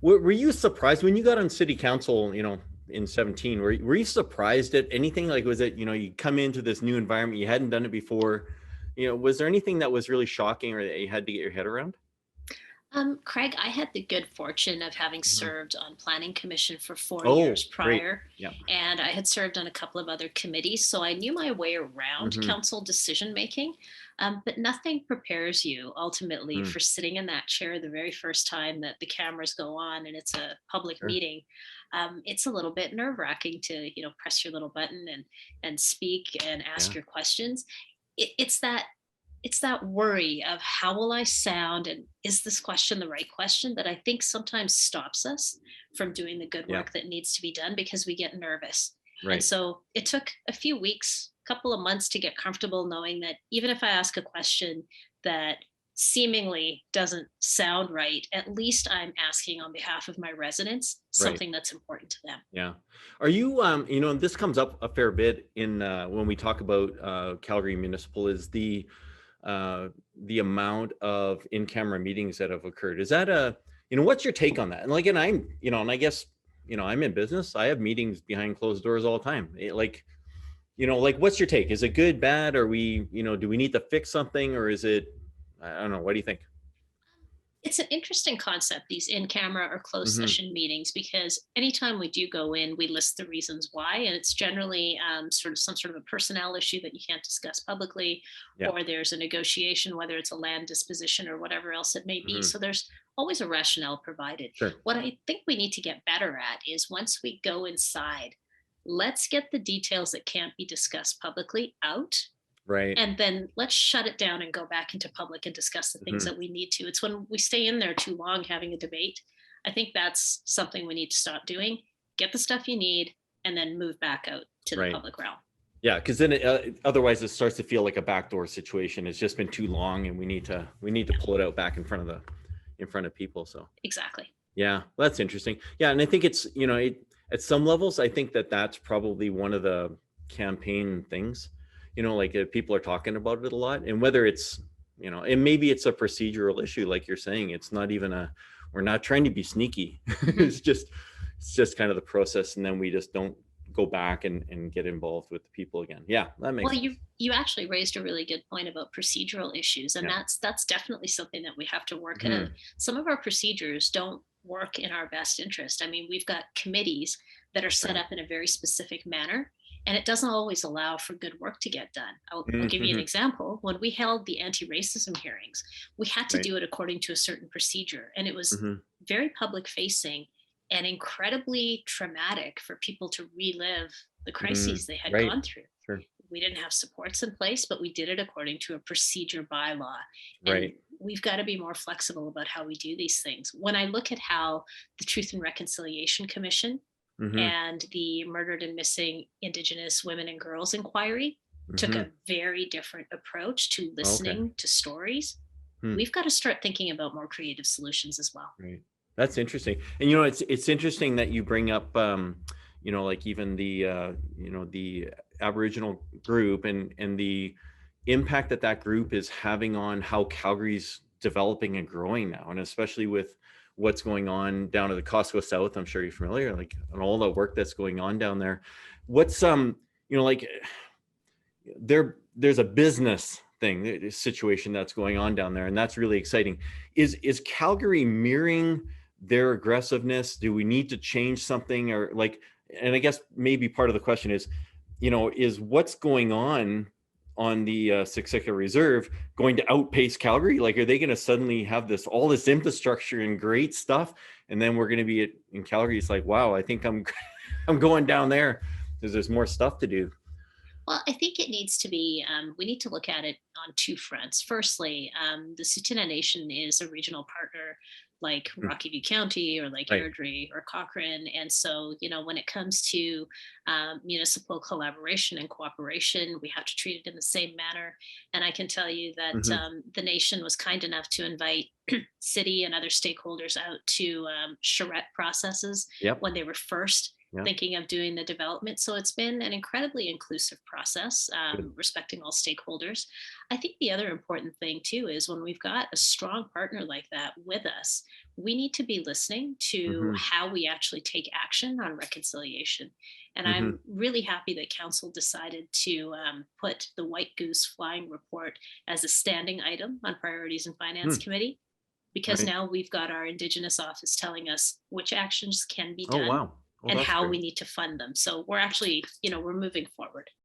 Were you surprised when you got on city council, in 17? Were you surprised at anything? Like, was it, you come into this new environment, you hadn't done it before, was there anything that was really shocking or that you had to get your head around? Craig, I had the good fortune of having Mhm. served on Planning Commission for 4 years Oh, great. prior, Yeah. and I had served on a couple of other committees, so I knew my way around Hmm. council decision making. But nothing prepares you ultimately Hmm. for sitting in that chair the very first time that the cameras go on and it's a public Sure. meeting. It's a little bit nerve wracking to press your little button and speak and ask Yeah. your questions. It's that worry of how will I sound and is this question the right question that I think sometimes stops us from doing the good Yeah. work that needs to be done because we get nervous. And Right. so it took a few weeks, a couple of months to get comfortable knowing that even if I ask a question that seemingly doesn't sound right, at least I'm asking on behalf of my residents Right. something that's important to them. Yeah. Are you, this comes up a fair bit in, when we talk about, Calgary Municipal, is the amount of in-camera meetings that have occurred. Is that what's your take on that? And like, and I'm, and I guess, I'm in business. I have meetings behind closed doors all the time. Like, what's your take? Is it good, bad? Are we, do we need to fix something, or is it, I don't know. What do you think? It's an interesting concept, these in camera or closed Hmm. session meetings, because anytime we do go in, we list the reasons why. And it's generally sort of some sort of a personnel issue that you can't discuss publicly, Yeah. or there's a negotiation, whether it's a land disposition or whatever else it may be. Hmm. So there's always a rationale provided. Sure. What I think we need to get better at is once we go inside, let's get the details that can't be discussed publicly out, Right. and then let's shut it down and go back into public and discuss the things Hmm. that we need to. It's when we stay in there too long having a debate. I think that's something we need to stop doing. Get the stuff you need and then move back out to the Right. public realm. Yeah, because then otherwise it starts to feel like a backdoor situation. It's just been too long, and we need to Yeah, pull it out back in front of people. So exactly. yeah, that's interesting. Yeah, and I think it's, at some levels, I think that that's probably one of the campaign things. Like, people are talking about it a lot, and whether it's, and maybe it's a procedural issue, like you're saying. It's not even we're not trying to be sneaky. Mhm. It's just kind of the process, and then we just don't go back and get involved with the people again. Yeah, that makes Well, you sense. you actually raised a really good point about procedural issues, and Yeah. that's definitely something that we have to work at. Hmm. Some of our procedures don't work in our best interest. I mean, we've got committees that are set Right. up in a very specific manner, and it doesn't always allow for good work to get done. I'll give you an Hmm. example. When we held the anti-racism hearings, we had to Right. do it according to a certain procedure, and it was Hmm. very public facing and incredibly traumatic for people to relive the crises they had Right. gone through. Sure. We didn't have supports in place, but we did it according to a procedure bylaw. And Right. we've got to be more flexible about how we do these things. When I look at how the Truth and Reconciliation Commission Hmm. and the Murdered and Missing Indigenous Women and Girls Inquiry took Hmm. a very different approach to Okay. listening to stories, Hmm. we've got to start thinking about more creative solutions as well. Right. That's interesting. And it's interesting that you bring up, like, even the Aboriginal group, and the impact that that group is having on how Calgary's developing and growing now, and especially with what's going on down at the Costco South. I'm sure you're familiar, like, and all the work that's going on down there. What's like, there's a business thing, situation that's going on down there, and that's really exciting. Is Calgary mirroring their aggressiveness? Do we need to change something, or like, and I guess maybe part of the question is, is what's going on the Siksika Reserve going to outpace Calgary? Like, are they going to suddenly have all this infrastructure and great stuff, and then we're going to be in Calgary? It's like, wow, I think I'm I'm going down there because there's more stuff to do. Well, I think it needs to be, we need to look at it on two fronts. Firstly, the Tsuut'ina Nation is a regional partner like Hmm. Rocky View County or like Right. Airdrie or Cochrane. And so, when it comes to municipal collaboration and cooperation, we have to treat it in the same manner. And I can tell you that Hmm. the nation was kind enough to invite city and other stakeholders out to charrette processes Yep. when they were first Yeah. thinking of doing the development. So it's been an incredibly inclusive process, Good. respecting all stakeholders. I think the other important thing too is when we've got a strong partner like that with us, we need to be listening to Hmm. how we actually take action on reconciliation. And I'm Hmm. really happy that council decided to put the White Goose Flying Report as a standing item on Priorities and Finance Hmm. Committee, because Right. now we've got our Indigenous office telling us which actions can be Oh, done wow. Well, and that's how we great. need to fund them. So we're actually, we're moving forward.